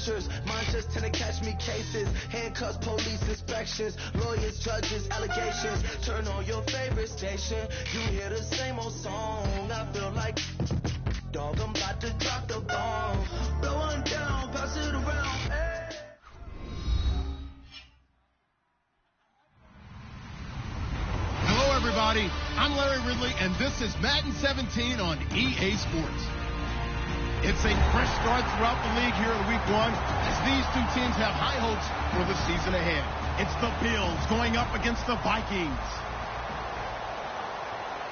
pressures. Mine just tend to catch me cases. Handcuffs, police inspections, lawyers, judges, allegations. Turn on your favorite station. You hear the same old song. I feel like, dog, I'm about to drop the bomb. Blow one down, pass it around. Hey. Hello, everybody. I'm Larry Ridley, and this is Madden 17 on EA Sports. It's a fresh start throughout the league here in Week 1 as these two teams have high hopes for the season ahead. It's the Bills going up against the Vikings.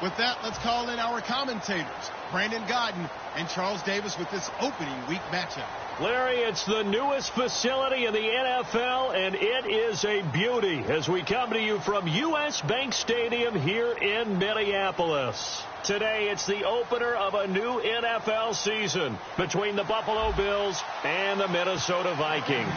With that, let's call in our commentators, Brandon Godden and Charles Davis, with this opening week matchup. Larry, it's the newest facility in the NFL, and it is a beauty as we come to you from U.S. Bank Stadium here in Minneapolis. Today, it's the opener of a new NFL season between the Buffalo Bills and the Minnesota Vikings.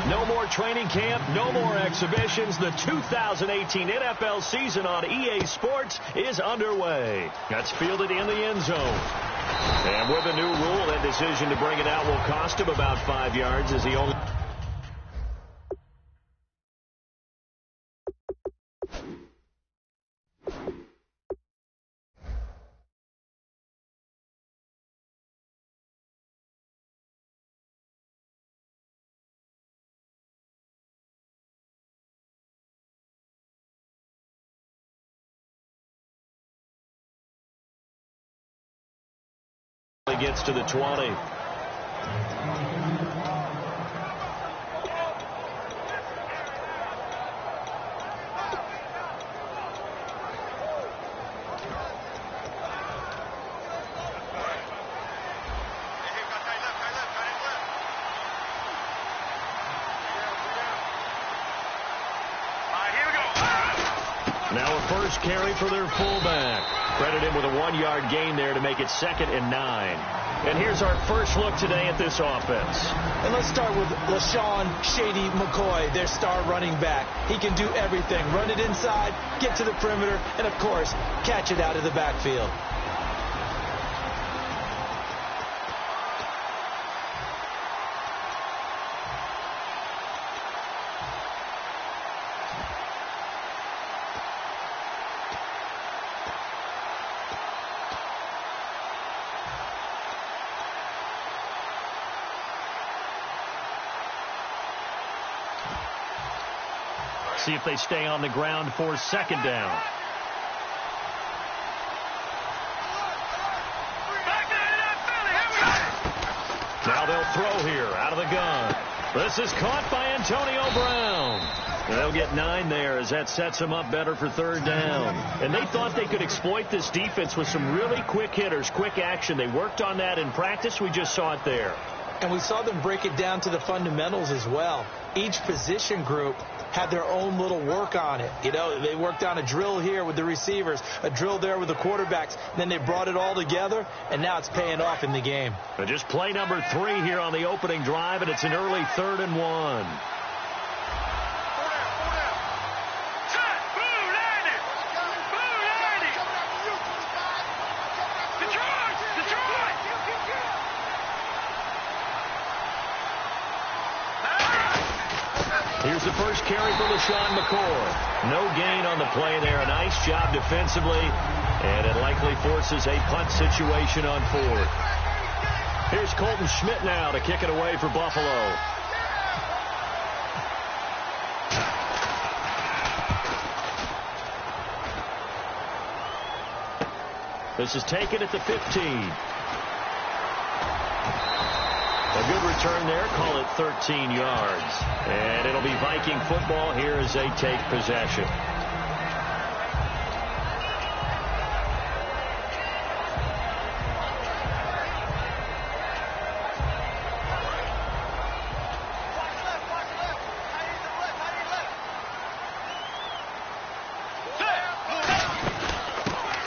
No more training camp, no more exhibitions. The 2018 NFL season on EA Sports is underway. That's fielded in the end zone. And with a new rule, that decision to bring it out will cost him about 5 yards as he only... gets to the 20. Now a first carry for their fullback. Credited with a 1-yard gain there to make it 2nd and 9. And here's our first look today at this offense. And let's start with LaShawn Shady McCoy, their star running back. He can do everything. Run it inside, get to the perimeter, and, of course, catch it out of the backfield. See if they stay on the ground for 2nd down. Now they'll throw here out of the gun. This is caught by Antonio Brown. They'll get 9 there as that sets them up better for 3rd down. And they thought they could exploit this defense with some really quick hitters, quick action. They worked on that in practice. We just saw it there. And we saw them break it down to the fundamentals as well. Each position group had their own little work on it. You know, they worked on a drill here with the receivers, a drill there with the quarterbacks. Then they brought it all together, and now it's paying off in the game. But just play number 3 here on the opening drive, and it's an early 3rd and 1. Here's the first carry for LaShawn McCoy. No gain on the play there. A nice job defensively, and it likely forces a punt situation on 4th. Here's Colton Schmidt now to kick it away for Buffalo. This is taken at the 15. A good return there. Call it 13 yards. And it'll be Viking football here as they take possession.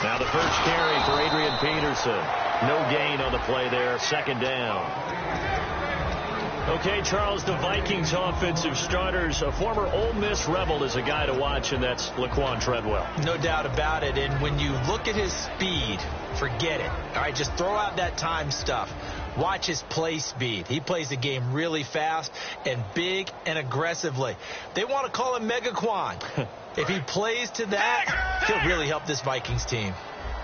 Now the first carry for Adrian Peterson. No gain on the play there. 2nd down. Okay, Charles, the Vikings offensive starters, a former Ole Miss Rebel is a guy to watch, and that's Laquan Treadwell. No doubt about it. And when you look at his speed, forget it. All right, just throw out that time stuff. watch his play speed. He plays the game really fast and big and aggressively. They want to call him Megaquan. If he plays to that, he'll really help this Vikings team.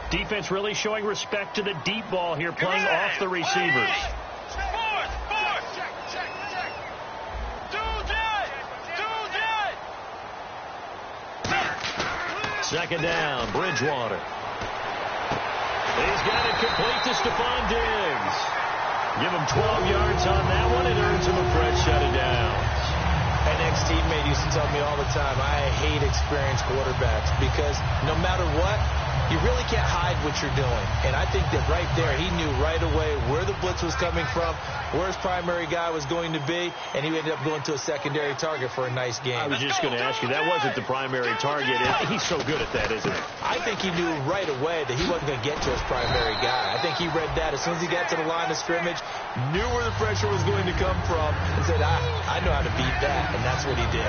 Defense really showing respect to the deep ball here, playing off the receivers. Second down, Bridgewater. He's got it complete to Stephon Diggs. Give him 12 yards on that one. It earns him a fresh set of downs. An ex-teammate used to tell me all the time, I hate experienced quarterbacks because no matter what, you really can't hide what you're doing. And I think that right there, he knew right away where the blitz was coming from, where his primary guy was going to be, and he ended up going to a secondary target for a nice game. I was just going to ask you, that wasn't the primary target. He's so good at that, isn't he? I think he knew right away that he wasn't going to get to his primary guy. I think he read that as soon as he got to the line of scrimmage, knew where the pressure was going to come from, and said, I know how to beat that, and that's what he did.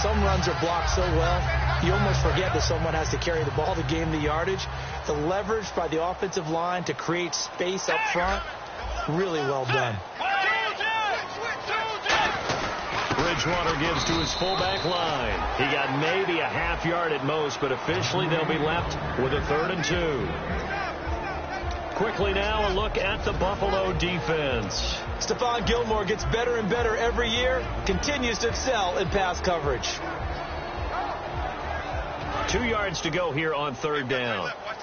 Some runs are blocked so well, you almost forget that someone has to carry the ball to gain the yardage. The leverage by the offensive line to create space up front, really well done. Bridgewater gives to his fullback line. He got maybe a half yard at most, but officially they'll be left with a 3rd and 2. Quickly now, a look at the Buffalo defense. Stephon Gilmore gets better and better every year, continues to excel in pass coverage. 2 yards to go here on 3rd down. Let's go.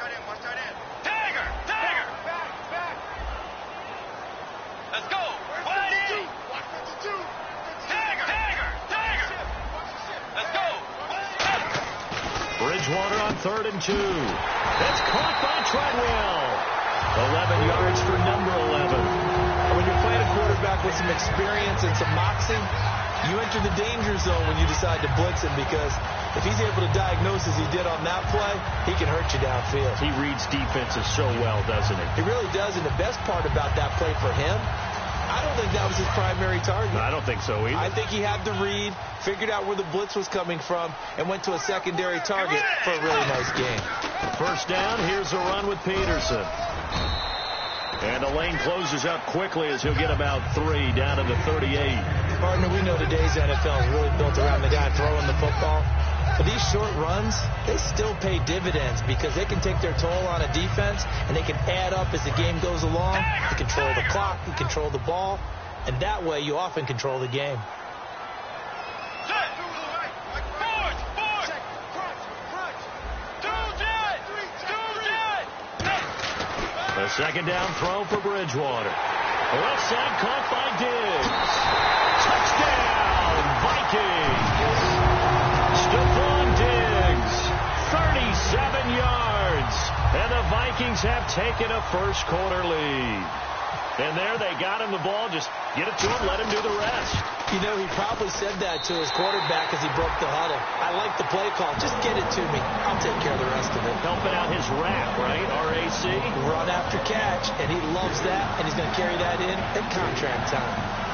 Let's go. Bridgewater on 3rd and 2. That's caught by Treadwell. 11 yards for number 11. When you're playing a quarterback with some experience and some moxie, you enter the danger zone when you decide to blitz him, because if he's able to diagnose as he did on that play, he can hurt you downfield. He reads defenses so well, doesn't he? He really does, and the best part about that play for him, I don't think that was his primary target. I don't think so either. I think he had the read, figured out where the blitz was coming from, and went to a secondary target for a really nice game. First down, here's a run with Peterson. And the lane closes up quickly as he'll get about 3 down to the 38. Partner, we know today's NFL is really built around the guy throwing the football. But these short runs, they still pay dividends because they can take their toll on a defense, and they can add up as the game goes along. You control the clock, you control the ball, and that way you often control the game. A second down throw for Bridgewater. Left side caught by Diggs. Touchdown, Vikings. Stephon Diggs, 37 yards. And the Vikings have taken a first quarter lead. And there they got him the ball. Just get it to him, let him do the rest. You know, he probably said that to his quarterback as he broke the huddle. I like the play call. Just get it to me. I'll take care of the rest of it. Helping out his RAC, right? RAC. Run after catch, and he loves that, and he's going to carry that in at contract time.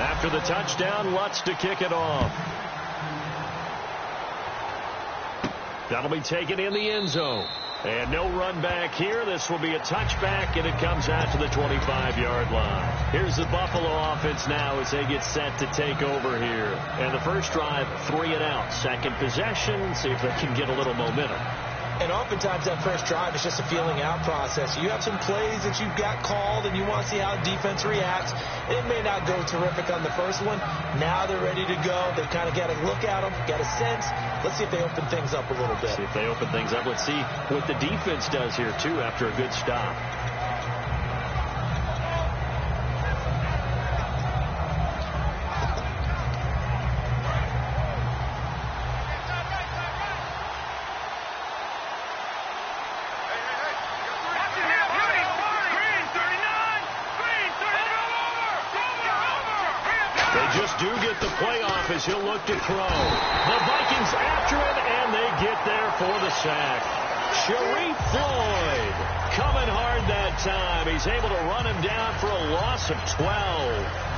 After the touchdown, Lutz to kick it off. That'll be taken in the end zone. And no run back here. This will be a touchback, and it comes out to the 25-yard line. Here's the Buffalo offense now as they get set to take over here. And the first drive, 3 and out. Second possession, see if they can get a little momentum. And oftentimes that first drive is just a feeling out process. You have some plays that you've got called and you want to see how defense reacts. It may not go terrific on the first one. Now they're ready to go. They've kind of got a look at them, got a sense. Let's see if they open things up a little bit. See if they open things up. Let's see what the defense does here, too, after a good stop. As he'll look to throw. The Vikings after him, and they get there for the sack. Sharif Floyd coming hard that time. He's able to run him down for a loss of 12.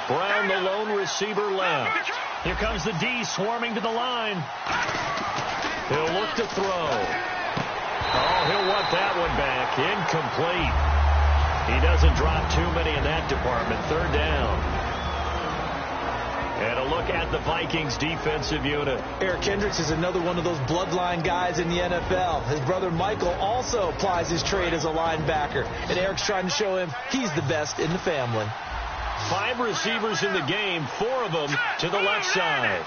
Brown, the lone receiver, left. Here comes the D swarming to the line. He'll look to throw. Oh, he'll want that one back. Incomplete. He doesn't drop too many in that department. Third down. And a look at the Vikings defensive unit. Eric Kendricks is another one of those bloodline guys in the NFL. His brother Michael also applies his trade as a linebacker. And Eric's trying to show him he's the best in the family. 5 receivers in the game, 4 of them to the left side.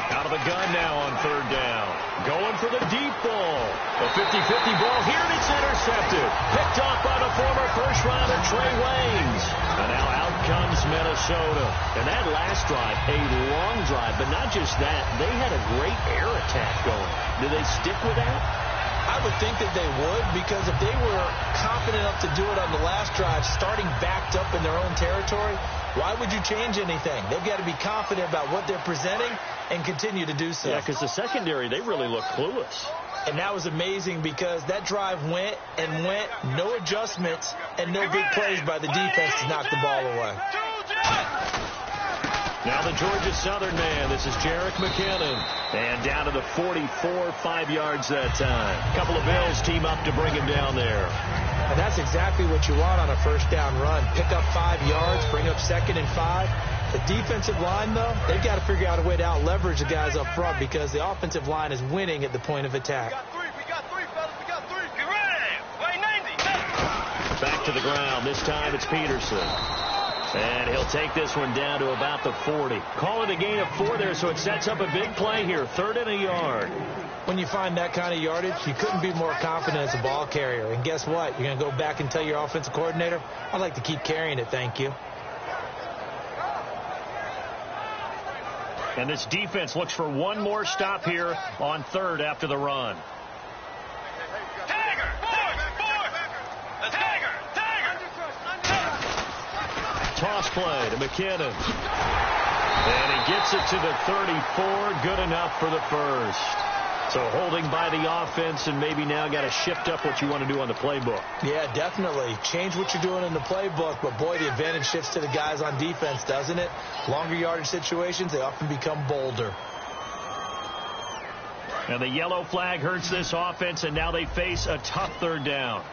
Out of the gun now on third down. Going for the deep ball. A 50-50 ball here, and it's intercepted. Picked off by the former first-rounder Trey Waynes. And now out comes Minnesota. And that last drive, a long drive, but not just that. They had a great air attack going. Do they stick with that? I would think that they would, because if they were confident enough to do it on the last drive, starting backed up in their own territory, why would you change anything? They've got to be confident about what they're presenting and continue to do so. Yeah, because the secondary, they really look clueless. And that was amazing because that drive went and went, no adjustments, and no big plays by the defense to knock the ball away. Now the Georgia Southern man, this is Jerick McKinnon. And down to the 44, 5 yards that time. A couple of Bills team up to bring him down there. And that's exactly what you want on a first down run. Pick up 5 yards, bring up 2nd and 5. The defensive line, though, they've got to figure out a way to out-leverage the guys up front because the offensive line is winning at the point of attack. We got three, fellas. We got three. Get ready. Way 90. Back to the ground. This time it's Peterson. And he'll take this one down to about the 40. Call it a gain of 4 there, so it sets up a big play here. 3rd and a yard. When you find that kind of yardage, you couldn't be more confident as a ball carrier. And guess what? You're going to go back and tell your offensive coordinator, I'd like to keep carrying it, thank you. And this defense looks for one more stop here on 3rd after the run. Toss play to McKinnon. And he gets it to the 34. Good enough for the first. So holding by the offense, and maybe now got to shift up what you want to do on the playbook. Yeah, definitely. Change what you're doing in the playbook, but boy, the advantage shifts to the guys on defense, doesn't it? Longer yardage situations, they often become bolder. And the yellow flag hurts this offense, and now they face a tough 3rd down.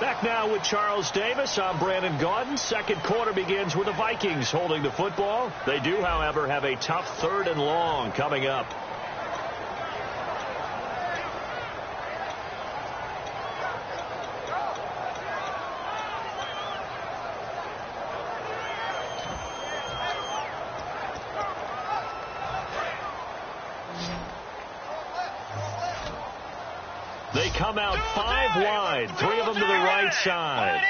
Back now with Charles Davis. I'm Brandon Gaudin. Second quarter begins with the Vikings holding the football. They do, however, have a tough 3rd and long coming up. They come out 5 wide, 3 of them to the right side.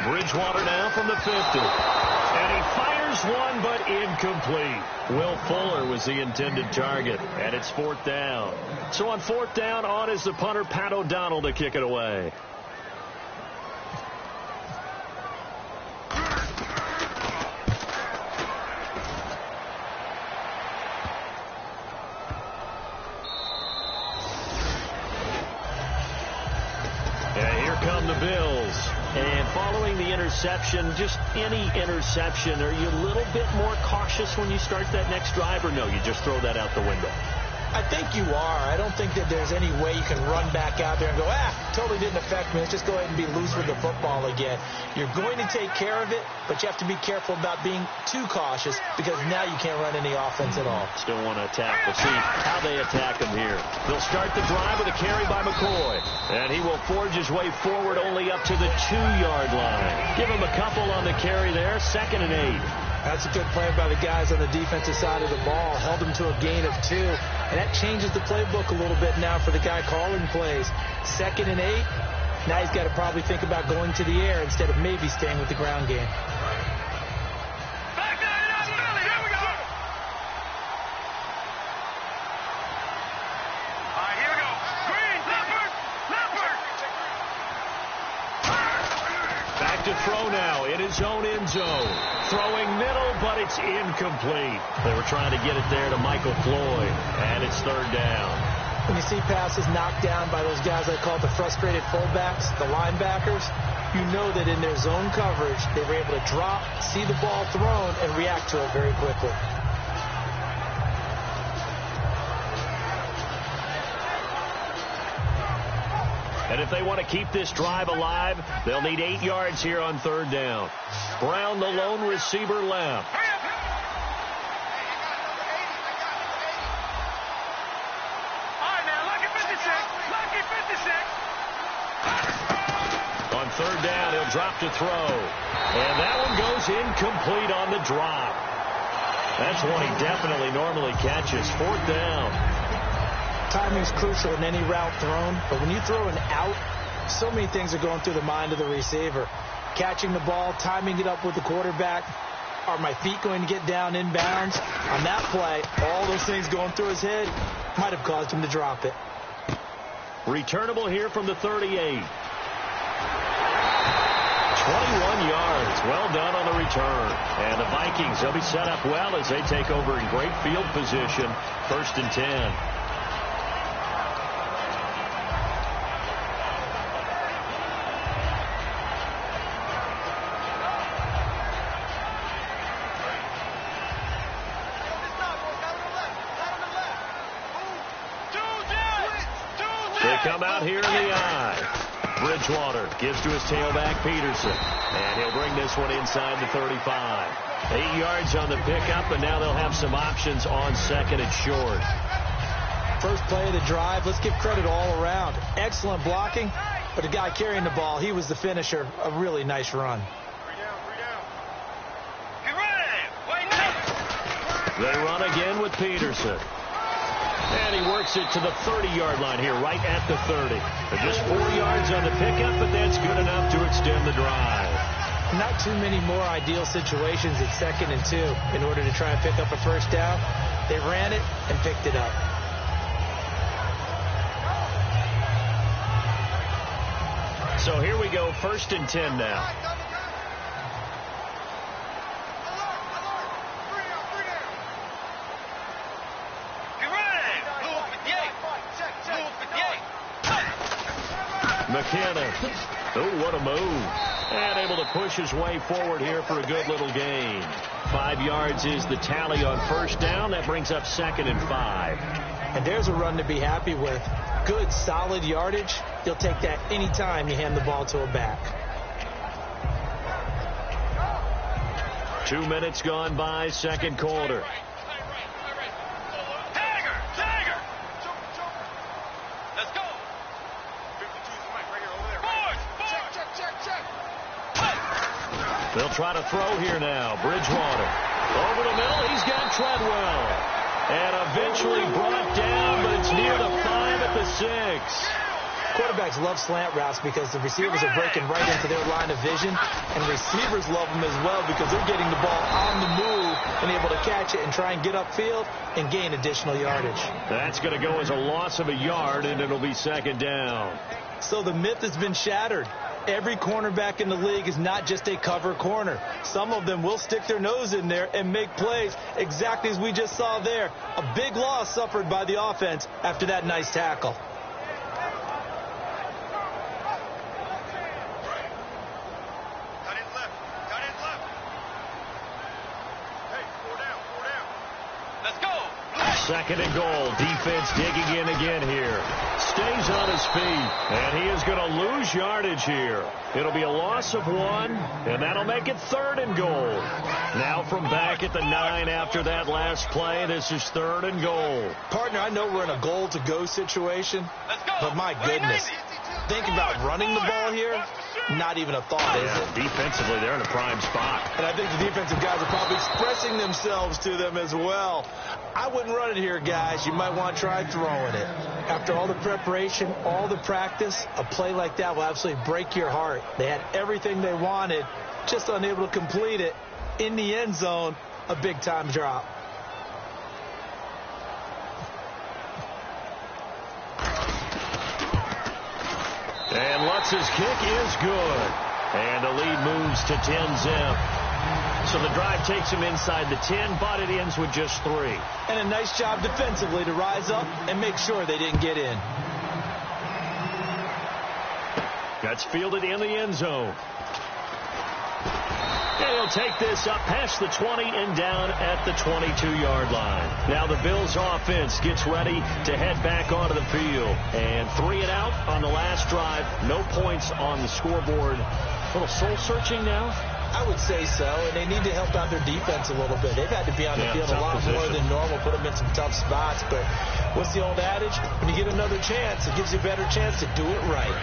Bridgewater now from the 50. And he fires one, but incomplete. Will Fuller was the intended target, and it's 4th down. So on 4th down, on is the punter, Pat O'Donnell, to kick it away. And following the interception, just any interception, are you a little bit more cautious when you start that next drive, or no, you just throw that out the window? I think you are. I don't think that there's any way you can run back out there and go, totally didn't affect me. Let's just go ahead and be loose with the football again. You're going to take care of it, but you have to be careful about being too cautious because now you can't run any offense at all. Still want to attack. We'll see how they attack him here. They'll start the drive with a carry by McCoy, and he will forge his way forward only up to the 2-yard line. Give him a couple on the carry there. 2nd and 8. That's a good play by the guys on the defensive side of the ball. Held them to a gain of 2. And that changes the playbook a little bit now for the guy calling plays. 2nd and 8. Now he's got to probably think about going to the air instead of maybe staying with the ground game. Throw now in his own end zone. Throwing middle, but it's incomplete. They were trying to get it there to Michael Floyd, and it's 3rd down. When you see passes knocked down by those guys I call the frustrated fullbacks, the linebackers, you know that in their zone coverage, they were able to drop, see the ball thrown, and react to it very quickly. And if they want to keep this drive alive, they'll need 8 yards here on 3rd down. Brown, the lone receiver, left. On 3rd down, he'll drop to throw. And that one goes incomplete on the drop. That's one he definitely normally catches. 4th down. Timing is crucial in any route thrown, but when you throw an out, so many things are going through the mind of the receiver. Catching the ball, timing it up with the quarterback. Are my feet going to get down inbounds? On that play, all those things going through his head might have caused him to drop it. Returnable here from the 38. 21 yards. Well done on the return. And the Vikings, they'll be set up well as they take over in great field position. 1st and 10. Come out here in the eye. Bridgewater gives to his tailback, Peterson. And he'll bring this one inside the 35. 8 yards on the pickup, and now they'll have some options on 2nd and short. First play of the drive, let's give credit all around. Excellent blocking, but the guy carrying the ball, he was the finisher. A really nice run. They run again with Peterson. And he works it to the 30-yard line here, right at the 30. They're just 4 yards on the pickup, but that's good enough to extend the drive. Not too many more ideal situations at 2nd and 2 in order to try and pick up a 1st down. They ran it and picked it up. So here we go, 1st and 10 now. McKinnon. Oh, what a move. And able to push his way forward here for a good little gain. 5 yards is the tally on 1st down. That brings up 2nd and 5. And there's a run to be happy with. Good, solid yardage. You'll take that any time you hand the ball to a back. 2 minutes gone by, 2nd quarter. They'll try to throw here now. Bridgewater. Over the middle. He's got Treadwell. And eventually brought down, but it's near the 5 at the 6. Quarterbacks love slant routes because the receivers are breaking right into their line of vision. And receivers love them as well because they're getting the ball on the move and able to catch it and try and get upfield and gain additional yardage. That's going to go as a loss of a yard, and it'll be 2nd down. So the myth has been shattered. Every cornerback in the league is not just a cover corner. Some of them will stick their nose in there and make plays exactly as we just saw there. A big loss suffered by the offense after that nice tackle. Second and goal. Defense digging in again here. Stays on his feet, and he is going to lose yardage here. It'll be a loss of 1, and that'll make it 3rd and goal. Now from back at the 9 after that last play, this is 3rd and goal. Partner, I know we're in a goal-to-go situation, but my goodness, think about running the ball here, not even a thought, is it? Defensively, they're in a prime spot. And I think the defensive guys are probably expressing themselves to them as well. I wouldn't run it here, guys. You might want to try throwing it. After all the preparation, all the practice, a play like that will absolutely break your heart. They had everything they wanted, just unable to complete it. In the end zone, a big-time drop. And Lutz's kick is good. And the lead moves to 10-zip. So the drive takes him inside the 10, but it ends with just 3. And a nice job defensively to rise up and make sure they didn't get in. That's fielded in the end zone. And he'll take this up past the 20 and down at the 22-yard line. Now the Bills offense gets ready to head back onto the field. And 3 and out on the last drive. No points on the scoreboard. A little soul-searching now? I would say so, and they need to help out their defense a little bit. They've had to be on the field a lot more than normal, put them in some tough spots. But what's the old adage? When you get another chance, it gives you a better chance to do it right.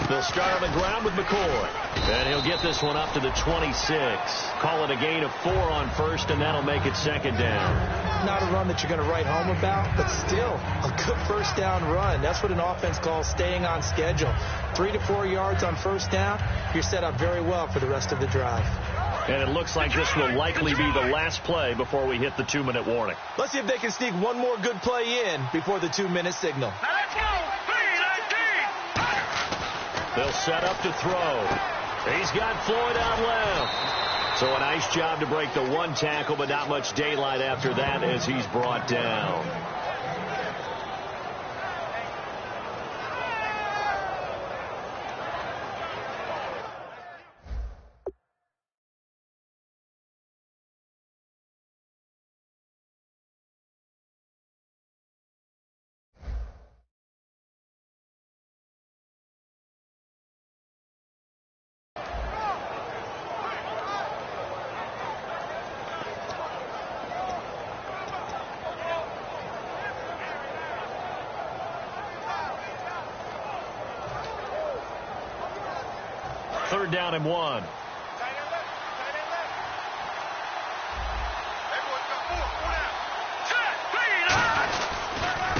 They'll start on the ground with McCoy. And he'll get this one up to the 26. Call it a gain of 4 on first, and that'll make it second down. Not a run that you're going to write home about, but still a good first down run. That's what an offense calls staying on schedule. 3 to 4 yards on first down, you're set up very well for the rest of the drive. And it looks like this will likely be the last play before we hit the 2-minute warning. Let's see if they can sneak one more good play in before the 2-minute signal. Now let's go. 3-19. They'll set up to throw. He's got Floyd out left. So a nice job to break the 1 tackle, but not much daylight after that as he's brought down. Third down and 1.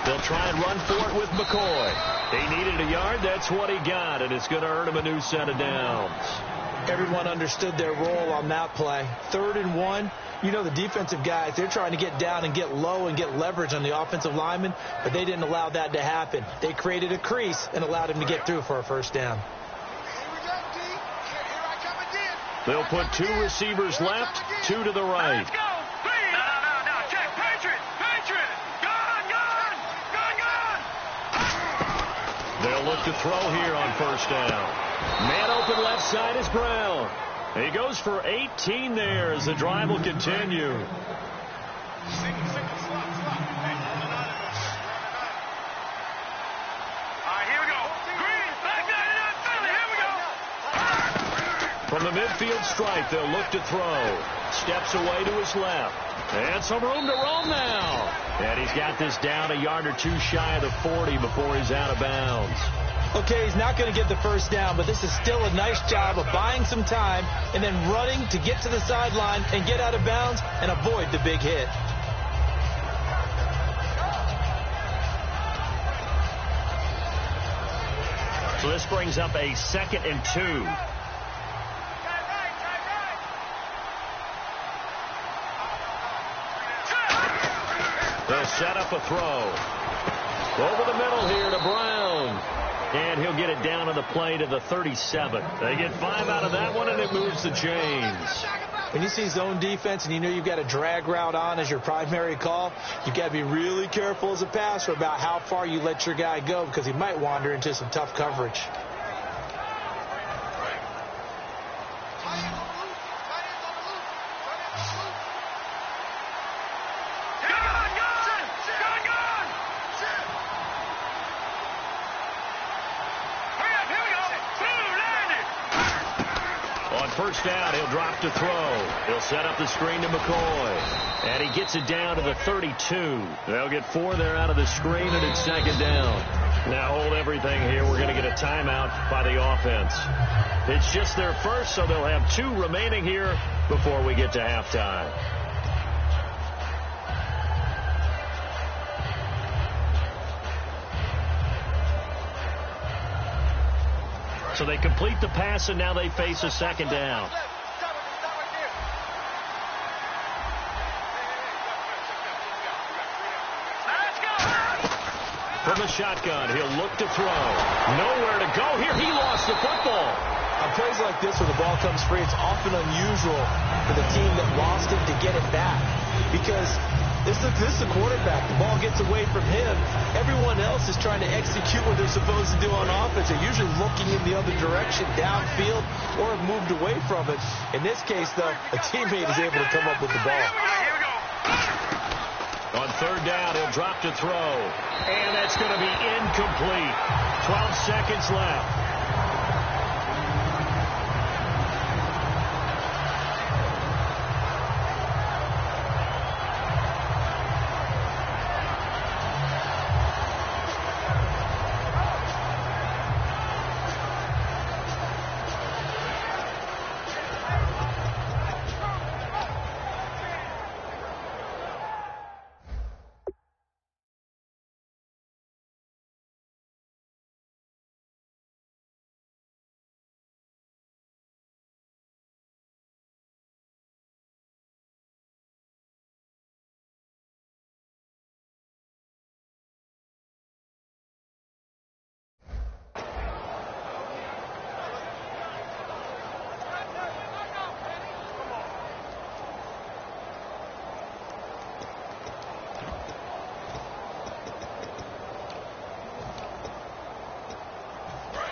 They'll try and run for it with McCoy. He needed a yard. That's what he got, and it's going to earn him a new set of downs. Everyone understood their role on that play. 3rd and 1. You know the defensive guys, they're trying to get down and get low and get leverage on the offensive lineman, but they didn't allow that to happen. They created a crease and allowed him to get through for a first down. They'll put 2 receivers left, 2 to the right. Let's go. 3. No. Check. Patriot. Gone. They'll look to throw here on first down. Man open left side is Brown. He goes for 18 there as the drive will continue. All right, here we go. Green, back there, Philly, here we go. From the midfield stripe, they'll look to throw. Steps away to his left. And some room to roam now. And he's got this down a yard or 2 shy of the 40 before he's out of bounds. Okay, he's not going to get the first down, but this is still a nice job of buying some time and then running to get to the sideline and get out of bounds and avoid the big hit. So this brings up a 2nd and 2. They'll set up a throw. Over the middle here to Brown. And he'll get it down on the play to the 37. They get 5 out of that one, and it moves the chains. When you see zone defense and you know you've got a drag route on as your primary call, you've got to be really careful as a passer about how far you let your guy go because he might wander into some tough coverage. first down. He'll drop to throw. He'll set up the screen to McCoy. And he gets it down to the 32. They'll get 4 there out of the screen, and it's second down. Now hold everything here. We're going to get a timeout by the offense. It's just their first, so they'll have 2 remaining here before we get to halftime. So they complete the pass, and now they face a second down. From the shotgun, he'll look to throw. Nowhere to go here. He lost the football. On plays like this where the ball comes free, it's often unusual for the team that lost it to get it back. Because this is the quarterback. The ball gets away from him. Everyone else is trying to execute what they're supposed to do on offense. They're usually looking in the other direction, downfield, or have moved away from it. In this case, though, a teammate is able to come up with the ball. On third down, he'll drop to throw. And that's going to be incomplete. 12 seconds left.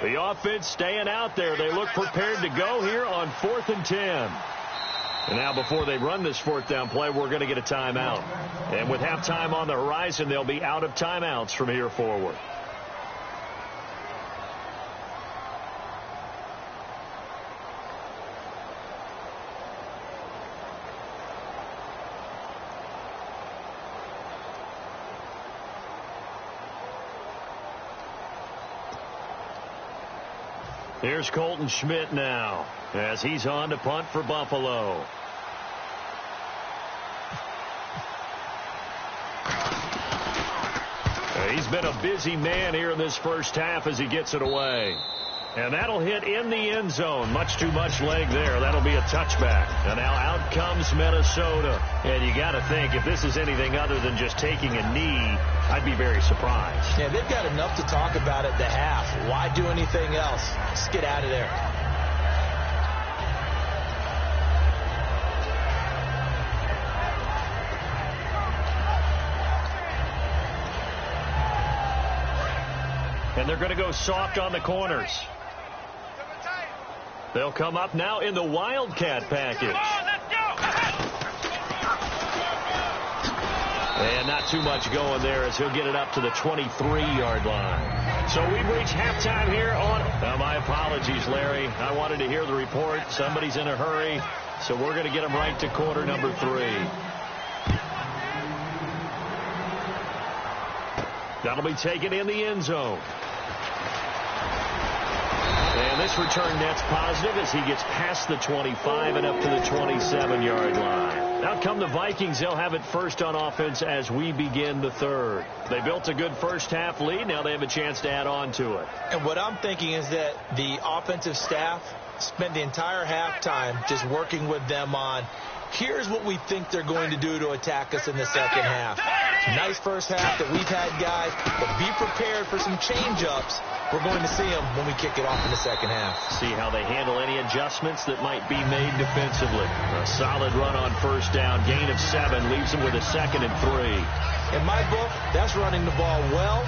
The offense staying out there. They look prepared to go here on 4th and 10. And now before they run this 4th down play, we're going to get a timeout. And with halftime on the horizon, they'll be out of timeouts from here forward. Here's Colton Schmidt now as he's on to punt for Buffalo. He's been a busy man here in this first half as he gets it away. And that'll hit in the end zone. Much too much leg there. That'll be a touchback. And now out comes Minnesota. And you got to think, if this is anything other than just taking a knee, I'd be very surprised. Yeah, they've got enough to talk about at the half. Why do anything else? Just get out of there. And they're going to go soft on the corners. They'll come up now in the Wildcat package. And not too much going there as he'll get it up to the 23-yard line. So we've reached halftime here on... my apologies, Larry. I wanted to hear the report. Somebody's in a hurry. So we're going to get him right to quarter number 3. That'll be taken in the end zone. And this return net's positive as he gets past the 25 and up to the 27-yard line. Out come the Vikings. They'll have it first on offense as we begin the third. They built a good first half lead. Now they have a chance to add on to it. And what I'm thinking is that the offensive staff spent the entire halftime just working with them on, here's what we think they're going to do to attack us in the second half. Nice first half that we've had, guys, but be prepared for some change-ups. We're going to see them when we kick it off in the second half. See how they handle any adjustments that might be made defensively. A solid run on first down. Gain of 7 leaves them with a 2nd and 3. In my book, that's running the ball well,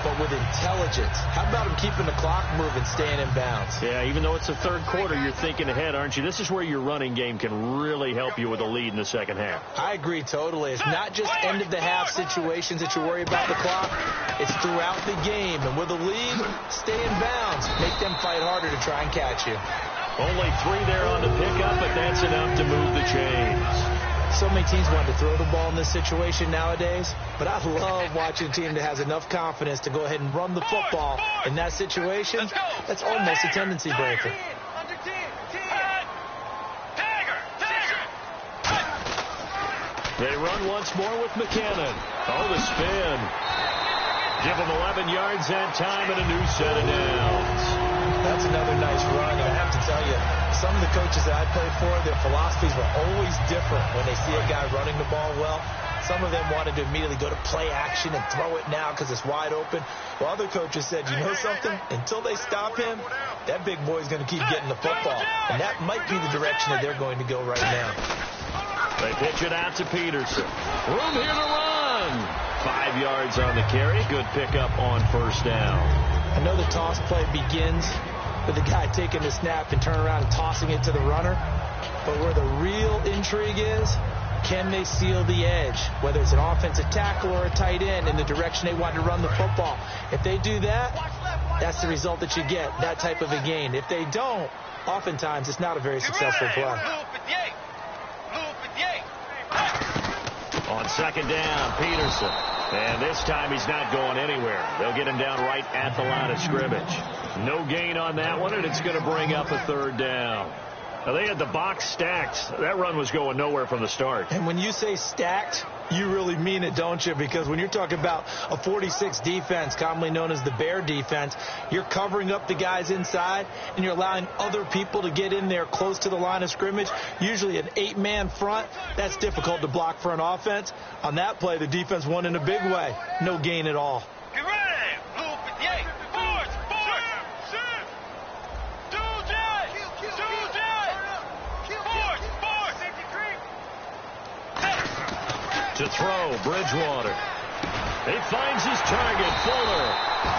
but with intelligence. How about him keeping the clock moving, staying in bounds? Yeah, even though it's the third quarter, you're thinking ahead, aren't you? This is where your running game can really help you with a lead in the second half. I agree totally. It's not just end-of-the-half situations that you worry about the clock. It's throughout the game. And with a lead, stay in bounds. Make them fight harder to try and catch you. Only 3 there on the pickup, but that's enough to move the chains. So many teams want to throw the ball in this situation nowadays, but I love watching a team that has enough confidence to go ahead and run the football in that situation. That's almost a tendency breaker. They run once more with McKinnon. Oh, the spin. Give them 11 yards that time and a new set of downs. That's another nice run, and I have to tell you, some of the coaches that I played for, their philosophies were always different when they see a guy running the ball well. Some of them wanted to immediately go to play action and throw it now because it's wide open. While other coaches said, you know something? Until they stop him, that big boy's going to keep getting the football. And that might be the direction that they're going to go right now. They pitch it out to Peterson. Room here to run. 5 yards on the carry. Good pickup on first down. I know the toss play begins with the guy taking the snap and turning around and tossing it to the runner. But where the real intrigue is, can they seal the edge, whether it's an offensive tackle or a tight end, in the direction they want to run the football? If they do that, that's the result that you get, that type of a gain. If they don't, oftentimes it's not a very successful play. On second down, Peterson. And this time he's not going anywhere. They'll get him down right at the line of scrimmage. No gain on that one, and it's going to bring up a third down. Now, they had the box stacked. That run was going nowhere from the start. And when you say stacked, you really mean it, don't you? Because when you're talking about a 46 defense, commonly known as the Bear defense, you're covering up the guys inside, and you're allowing other people to get in there close to the line of scrimmage. Usually an 8-man front, that's difficult to block for an offense. On that play, the defense won in a big way. No gain at all. To throw, Bridgewater. He finds his target, Fuller.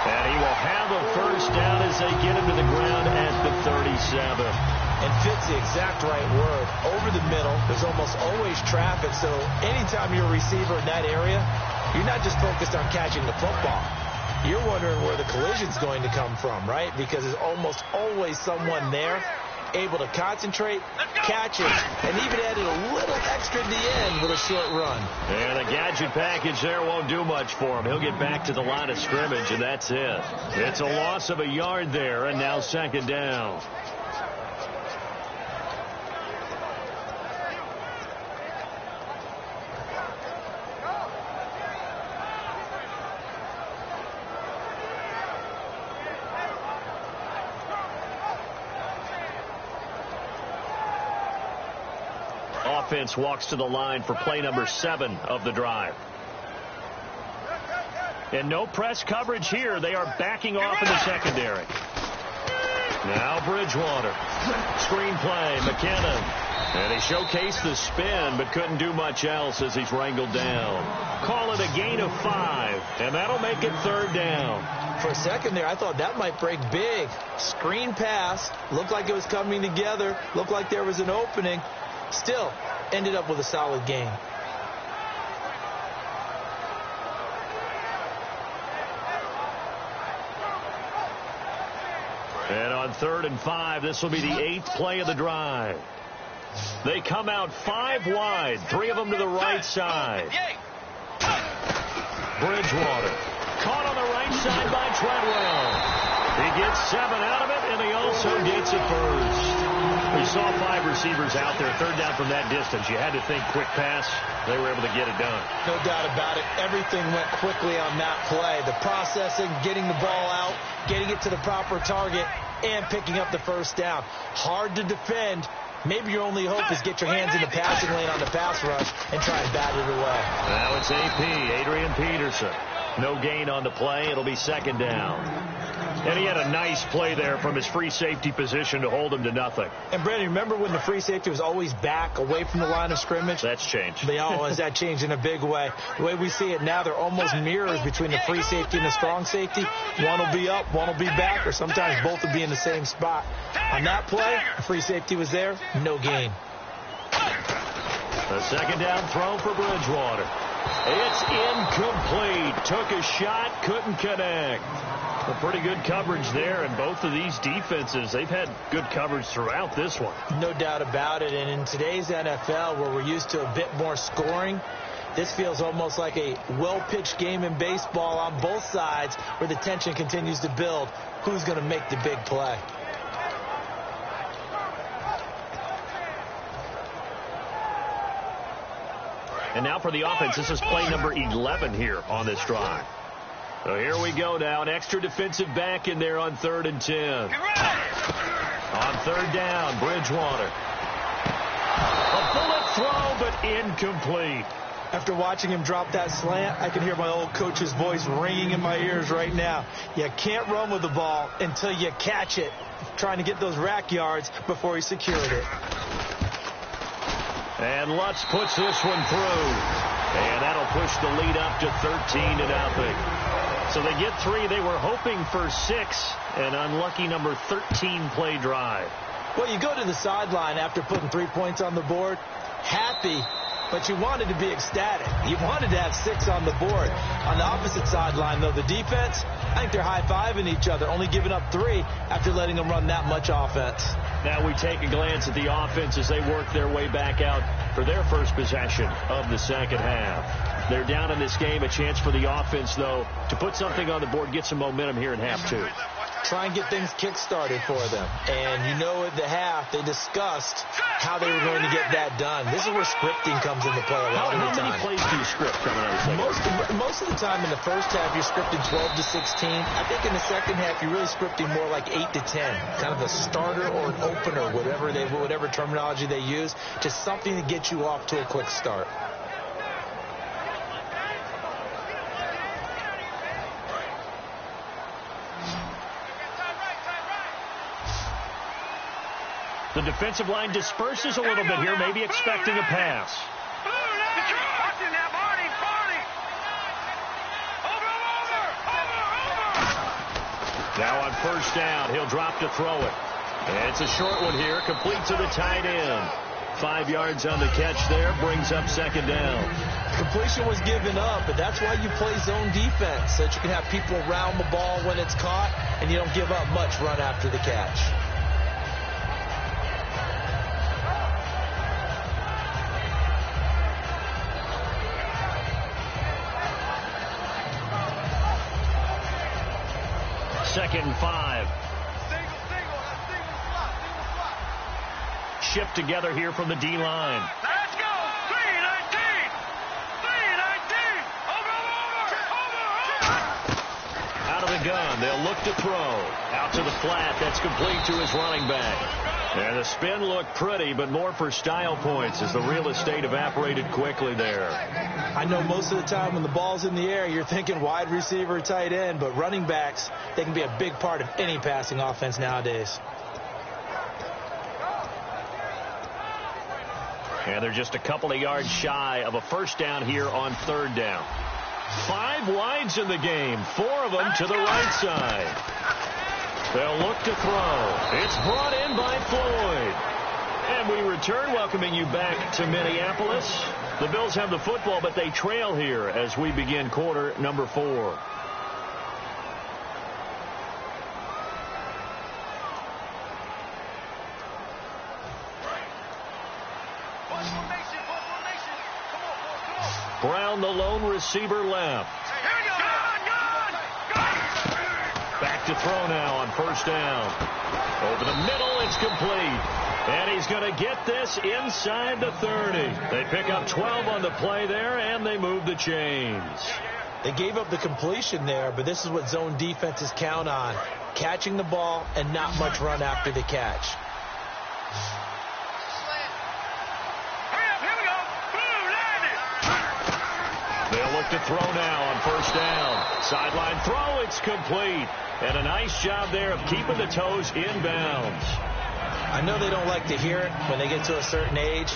And he will have a first down as they get him to the ground at the 37. And fits the exact right word. Over the middle, there's almost always traffic. So anytime you're a receiver in that area, you're not just focused on catching the football. You're wondering where the collision's going to come from, right? Because there's almost always someone there able to concentrate, catch it, and even added a little extra at the end with a short run. And the gadget package there won't do much for him. He'll get back to the line of scrimmage, and that's it. It's a loss of a yard there, and now second down. Offense walks to the line for play number 7 of the drive. And no press coverage here. They are backing off in the secondary. Now Bridgewater. Screen play, McKinnon. And he showcased the spin, but couldn't do much else as he's wrangled down. Call it a gain of 5, and that'll make it third down. For a second there, I thought that might break big. Screen pass. Looked like it was coming together. Looked like there was an opening. Still ended up with a solid gain. And on 3rd and 5, this will be the 8th play of the drive. They come out 5 wide, 3 of them to the right side. Bridgewater caught on the right side by Treadwell. He gets 7 out of it, and he also gets a first. We saw 5 receivers out there, 3rd down from that distance. You had to think quick pass. They were able to get it done. No doubt about it. Everything went quickly on that play. The processing, getting the ball out, getting it to the proper target, and picking up the first down. Hard to defend. Maybe your only hope is get your hands in the passing lane on the pass rush and try and bat it away. Now it's AP, Adrian Peterson. No gain on the play. It'll be second down. And he had a nice play there from his free safety position to hold him to nothing. And, Brandon, remember when the free safety was always back away from the line of scrimmage? That's changed. That changed in a big way. The way we see it now, they're almost mirrors between the free safety and the strong safety. One will be up, one will be back, or sometimes both will be in the same spot. On that play, the free safety was there, no gain. A second down throw for Bridgewater. It's incomplete. Took a shot, couldn't connect. A pretty good coverage there, and both of these defenses, they've had good coverage throughout this one. No doubt about it, and in today's NFL, where we're used to a bit more scoring, this feels almost like a well-pitched game in baseball on both sides where the tension continues to build. Who's going to make the big play? And now for the offense, this is play number 11 here on this drive. So here we go now, an extra defensive back in there on 3rd and 10. On 3rd down, Bridgewater. A bullet throw, but incomplete. After watching him drop that slant, I can hear my old coach's voice ringing in my ears right now. You can't run with the ball until you catch it, trying to get those rack yards before he secured it. And Lutz puts this one through. And that'll push the lead up to 13-0. So they get 3. They were hoping for 6. An unlucky number 13 play drive. Well, you go to the sideline after putting 3 points on the board, happy, but you wanted to be ecstatic. You wanted to have 6 on the board. On the opposite sideline, though, the defense, I think they're high-fiving each other, only giving up 3 after letting them run that much offense. Now we take a glance at the offense as they work their way back out for their first possession of the second half. They're down in this game. A chance for the offense, though, to put something on the board, get some momentum here in half 2. Try and get things kick-started for them. And you know at the half, they discussed how they were going to get that done. This is where scripting comes into play a lot of the time. How many plays do you script coming out of the second? Most of the time in the first half, you're scripting 12 to 16. I think in the second half, you're really scripting more like 8 to 10. Kind of a starter or an opener, whatever terminology they use. Just something to get you off to a quick start. The defensive line disperses a little bit here, maybe expecting a pass. Now on 1st down, he'll drop to throw it. And it's a short one here, complete to the tight end. 5 yards on the catch there, brings up 2nd down. Completion was given up, but that's why you play zone defense, so that you can have people around the ball when it's caught, and you don't give up much run after the catch. Second and 5. Shipped together here from the D-line. Let's go! 3-19! 3-19! Over! Out of the gun, they'll look to throw. Out to the flat, that's complete to his running back. And the spin looked pretty, but more for style points as the real estate evaporated quickly there. I know most of the time when the ball's in the air, you're thinking wide receiver, tight end, but running backs, they can be a big part of any passing offense nowadays. And they're just a couple of yards shy of a 1st down here on 3rd down. 5 wides in the game, 4 of them to the right side. They'll look to throw. It's brought in by Floyd. And we return, welcoming you back to Minneapolis. The Bills have the football, but they trail here as we begin quarter number 4. Brown, the lone receiver, left. Back to throw now on 1st down. Over the middle, it's complete. And he's going to get this inside the 30. They pick up 12 on the play there, and they move the chains. They gave up the completion there, but this is what zone defenses count on. Catching the ball and not much run after the catch. They'll look to throw now on 1st down. Sideline throw, it's complete. And a nice job there of keeping the toes inbounds. I know they don't like to hear it when they get to a certain age,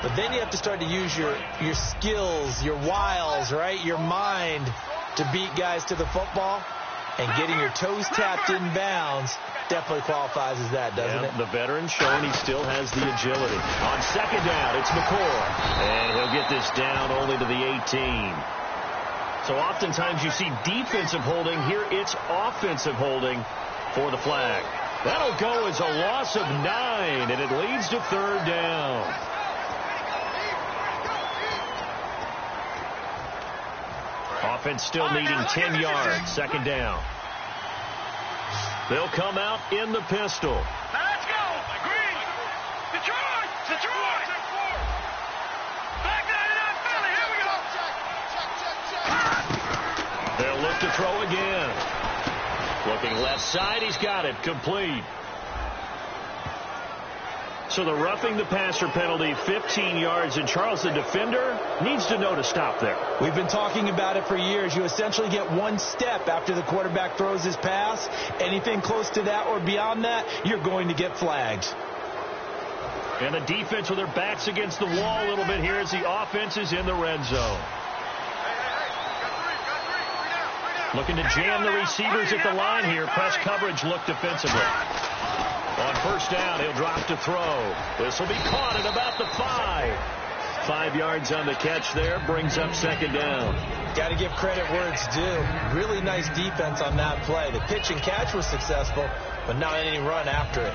but then you have to start to use your skills, your wiles, right, your mind to beat guys to the football. And getting your toes tapped in bounds definitely qualifies as that, doesn't it? The veteran showing he still has the agility. On 2nd down, it's McCoy. And he'll get this down only to the 18. So oftentimes you see defensive holding. Here it's offensive holding for the flag. That'll go as a loss of 9, and it leads to third down. Offense still needing 10 yards. Second down. They'll come out in the pistol. Let's go. Green. Detroit. Detroit. Back 99 Philly. Here we go. They'll look to throw again. Looking left side. He's got it. Complete. So the roughing the passer penalty, 15 yards. And Charles, the defender, needs to know to stop there. We've been talking about it for years. You essentially get one step after the quarterback throws his pass. Anything close to that or beyond that, you're going to get flagged. And the defense with their backs against the wall a little bit here as the offense is in the red zone. Looking to jam the receivers at the line here. Press coverage look defensively. On first down, he'll drop to throw. This will be caught at about the 5. 5 yards on the catch there. Brings up second down. Got to give credit where it's due. Really nice defense on that play. The pitch and catch was successful, but not any run after it.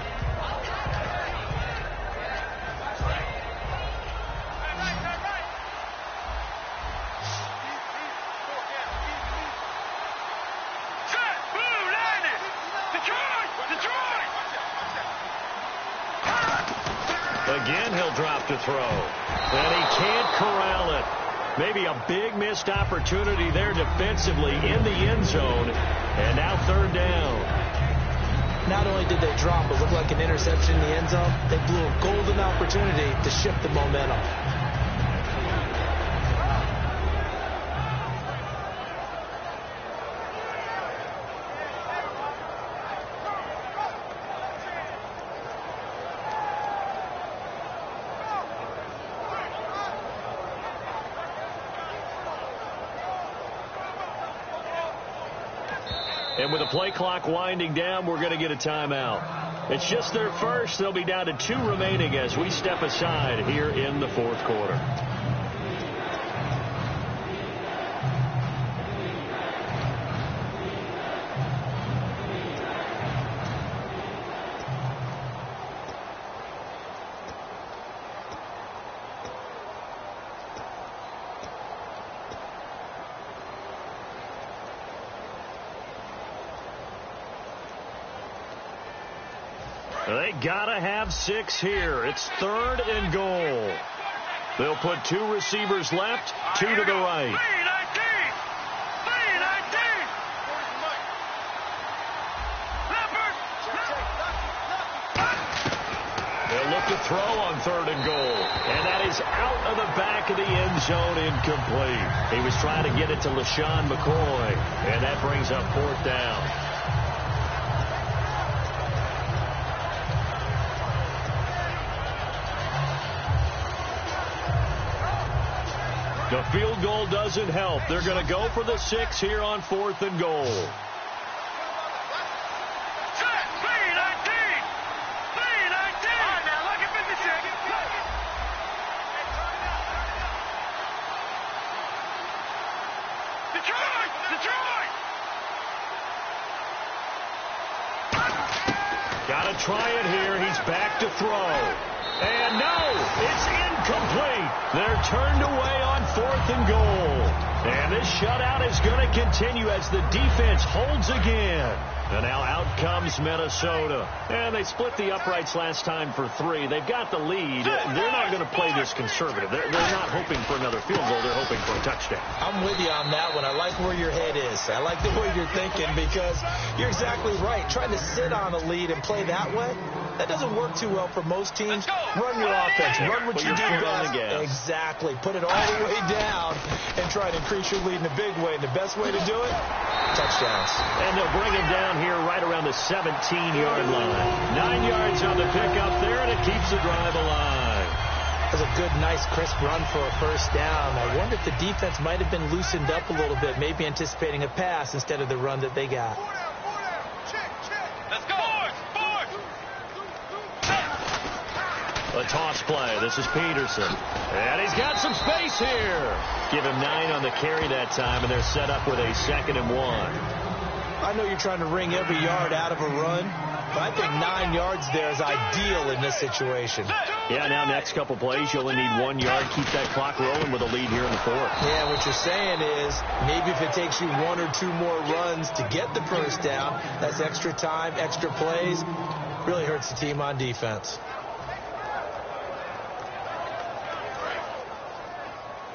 Again, he'll drop to throw. And he can't corral it. Maybe a big missed opportunity there defensively in the end zone. And now third down. Not only did they drop, it looked like an interception in the end zone, they blew a golden opportunity to shift the momentum. And with the play clock winding down, we're going to get a timeout. It's just their first. They'll be down to 2 remaining as we step aside here in the fourth quarter. They gotta have 6 here. It's third and goal. They'll put 2 receivers left, 2 to the right. They'll look to throw on third and goal. And that is out of the back of the end zone, incomplete. He was trying to get it to LaShawn McCoy. And that brings up fourth down. The field goal doesn't help. They're going to go for the 6 here on fourth and goal. Got to try it here. He's back to throw. And no, it's incomplete. They're turned away on fourth and goal. And this shutout is going to continue as the defense holds again. And now out comes Minnesota. And they split the uprights last time for 3. They've got the lead. They're not going to play this conservative. They're not hoping for another field goal. They're hoping for a touchdown. I'm with you on that one. I like where your head is. I like the way you're thinking because you're exactly right. Trying to sit on a lead and play that way, that doesn't work too well for most teams. Run your offense. Run what you do best. Exactly. Put it all the way down and try to increase your lead in a big way. And the best way to do it, touchdowns. And they'll bring him down here right around the 17-yard line. 9 yards on the pickup there, and it keeps the drive alive. That was a good, nice, crisp run for a first down. I wonder if the defense might have been loosened up a little bit, maybe anticipating a pass instead of the run that they got. Let's go. A toss play. This is Peterson. And he's got some space here. Give him 9 on the carry that time, and they're set up with a 2nd and 1. I know you're trying to wring every yard out of a run, but I think 9 yards there is ideal in this situation. Yeah, now next couple plays, you only need 1 yard. Keep that clock rolling with a lead here in the 4th. Yeah, what you're saying is maybe if it takes you 1 or 2 more runs to get the first down, that's extra time, extra plays. Really hurts the team on defense.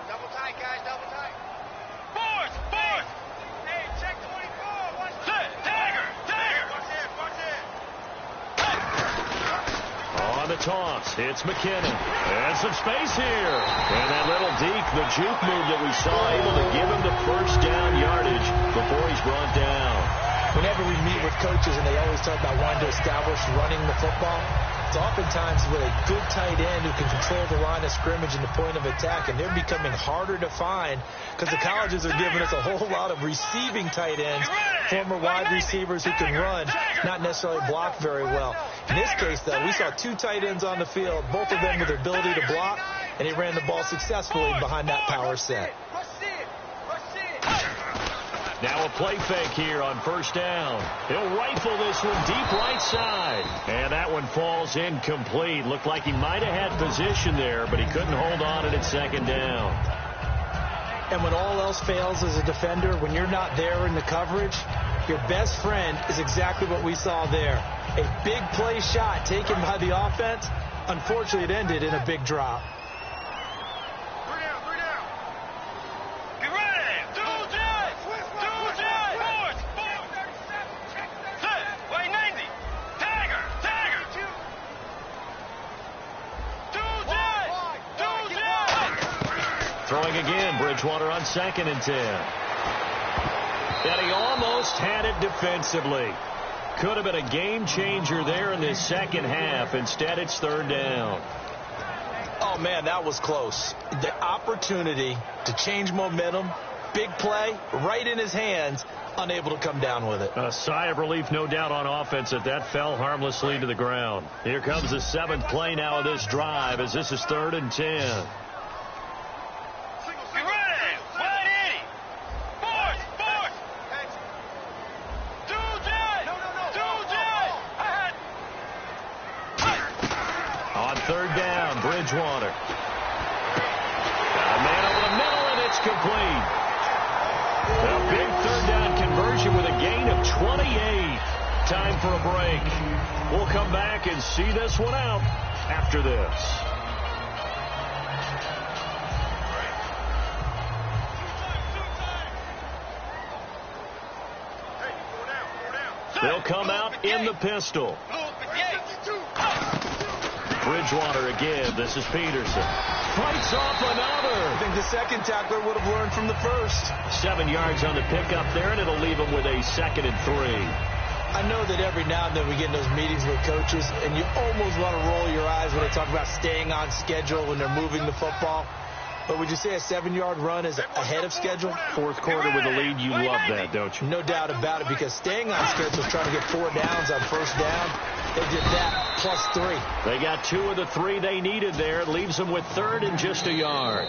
Double tight, guys, double tight. Fourth. Hey, check 24. Watch this. Dagger. Watch it. On the toss, it's McKinnon. And some space here. And that little deke, the juke move that we saw, able to give him the first down yardage before he's brought down. Whenever we meet with coaches and they always talk about wanting to establish running the football, it's oftentimes with a good tight end who can control the line of scrimmage and the point of attack, and they're becoming harder to find because the colleges are giving us a whole lot of receiving tight ends, former wide receivers who can run, not necessarily block very well. In this case, though, we saw 2 tight ends on the field, both of them with their ability to block, and he ran the ball successfully behind that power set. Now a play fake here on first down. He'll rifle this one deep right side. And that one falls incomplete. Looked like he might have had position there, but he couldn't hold on at 2nd down. And when all else fails as a defender, when you're not there in the coverage, your best friend is exactly what we saw there. A big play shot taken by the offense. Unfortunately, it ended in a big drop. Throwing again, Bridgewater on 2nd and 10. And he almost had it defensively. Could have been a game changer there in this second half. Instead, it's 3rd down. Oh, man, that was close. The opportunity to change momentum, big play, right in his hands, unable to come down with it. A sigh of relief, no doubt, on offense that fell harmlessly to the ground. Here comes the 7th play now of this drive as this is 3rd and 10. Bridgewater. Got a man over the middle, and it's complete. A big 3rd down conversion with a gain of 28. Time for a break. We'll come back and see this one out after this. They'll come out in the pistol. Bridgewater again. This is Peterson. Fights off another. I think the second tackler would have learned from the first. 7 yards on the pickup there, and it'll leave him with a 2nd and 3. I know that every now and then we get in those meetings with coaches, and you almost want to roll your eyes when they talk about staying on schedule when they're moving the football. But would you say a 7-yard run is ahead of schedule? 4th quarter with a lead, you love that, don't you? No doubt about it, because staying on schedule is trying to get 4 downs on first down. They did that plus 3. They got 2 of the 3 they needed there. It leaves them with 3rd and just a yard.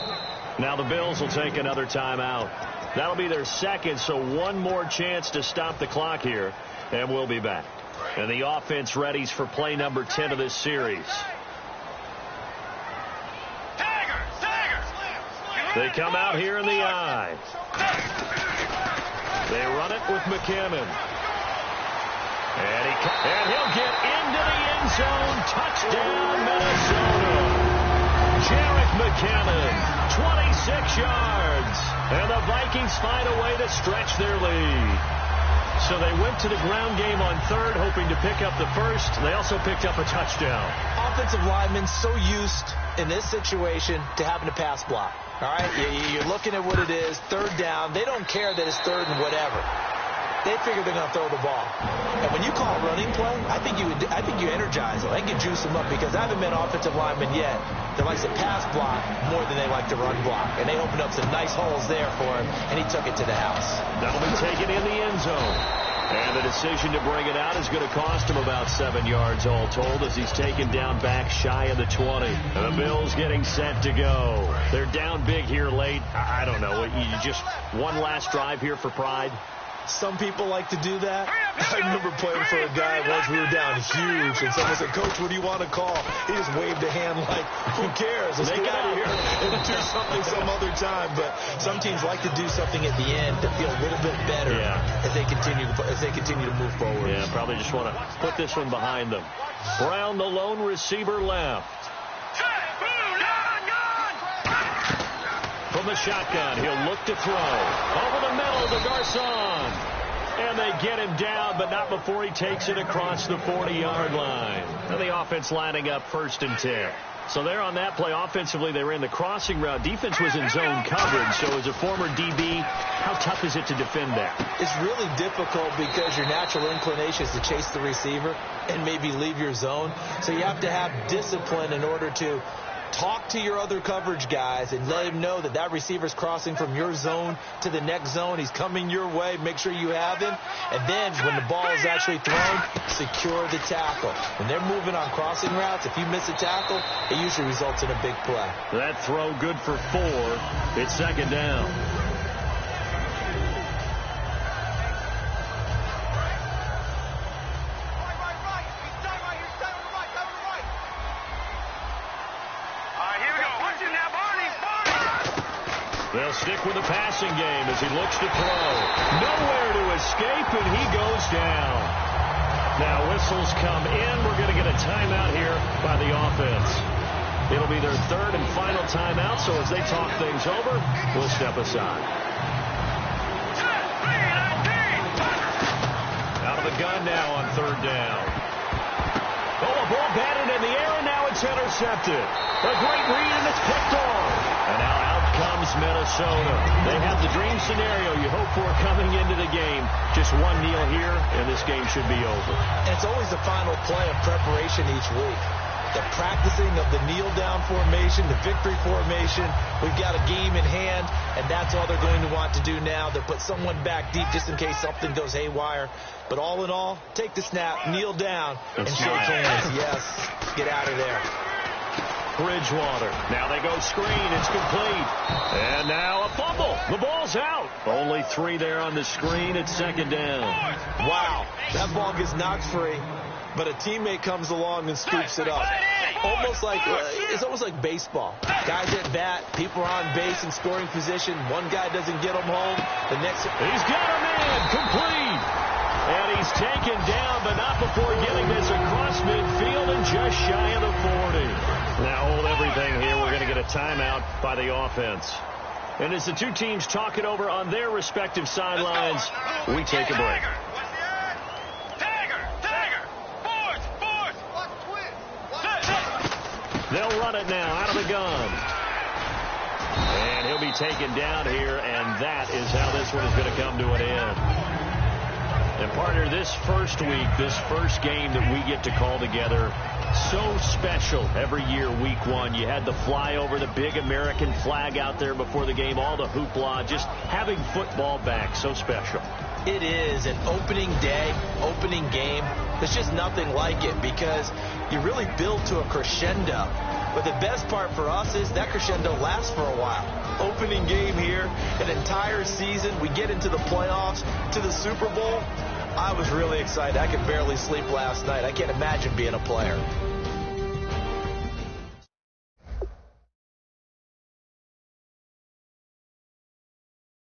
Now the Bills will take another timeout. That'll be their 2nd, so 1 more chance to stop the clock here, and we'll be back. And the offense readies for play number 10 of this series. They come out here in the eye. They run it with McKinnon. And he'll get into the end zone. Touchdown, Minnesota. Jarek McKinnon, 26 yards. And the Vikings find a way to stretch their lead. So they went to the ground game on 3rd, hoping to pick up the first. They also picked up a touchdown. Offensive linemen so used in this situation to having to pass block. All right, you're looking at what it is, 3rd down. They don't care that it's 3rd and whatever. They figure they're going to throw the ball. And when you call a running play, I think you energize them. I think you juice them up, because I haven't met offensive linemen yet that likes to pass block more than they like to run block. And they opened up some nice holes there for him, and he took it to the house. That'll be taken in the end zone. And the decision to bring it out is going to cost him about 7 yards all told as he's taken down back shy of the 20. And the Bills getting set to go. They're down big here late. I don't know. You just one last drive here for pride? Some people like to do that. I remember playing for a guy once. We were down huge, and someone said, "Coach, what do you want to call?" He just waved a hand like, "Who cares? Let's get out of here and do something some other time." But some teams like to do something at the end to feel a little bit better as they continue to move forward. Yeah, probably just want to put this one behind them. Brown, the lone receiver, left. From the shotgun, he'll look to throw. Over the middle to Garcon. And they get him down, but not before he takes it across the 40-yard line. And the offense lining up 1st and 10. So there on that play, offensively, they ran the crossing route. Defense was in zone coverage. So as a former DB, how tough is it to defend that? It's really difficult because your natural inclination is to chase the receiver and maybe leave your zone. So you have to have discipline in order to talk to your other coverage guys and let him know that that receiver's crossing from your zone to the next zone. He's coming your way. Make sure you have him. And then when the ball is actually thrown, secure the tackle. When they're moving on crossing routes, if you miss a tackle, it usually results in a big play. That throw good for 4. It's 2nd down. They'll stick with the passing game as he looks to throw. Nowhere to escape, and he goes down. Now whistles come in. We're going to get a timeout here by the offense. It'll be their 3rd and final timeout, so as they talk things over, we'll step aside. Out of the gun now on 3rd down. Oh, a ball batted in the air, and now it's intercepted. A great read, and it's picked off. And now out comes Minnesota. They have the dream scenario you hope for coming into the game. Just one kneel here, and this game should be over. And it's always the final play of preparation each week. The practicing of the kneel-down formation, the victory formation. We've got a game in hand, and that's all they're going to want to do now. They'll put someone back deep just in case something goes haywire. But all in all, take the snap, kneel down, and shake hands. Yes, get out of there. Bridgewater. Now they go screen. It's complete. And now a fumble. The ball's out. Only 3 there on the screen. It's 2nd down. Wow. That ball gets knocked free, but a teammate comes along and scoops it up. It's almost like baseball. Guys at bat, people are on base in scoring position. One guy doesn't get them home. The next, he's got a man complete. And he's taken down, but not before getting this across midfield and just shy of the 40. Now hold everything here. We're going to get a timeout by the offense. And as the two teams talk it over on their respective sidelines, we take a break. They'll run it now out of the gun. And he'll be taken down here, and that is how this one is going to come to an end. And, partner, this first week, this first game that we get to call together, so special every year, week 1. You had the flyover, the big American flag out there before the game, all the hoopla, just having football back, so special. It is an opening day, opening game. There's just nothing like it because you really build to a crescendo. But the best part for us is that crescendo lasts for a while. Opening game here, an entire season. We get into the playoffs, to the Super Bowl. I was really excited. I could barely sleep last night. I can't imagine being a player.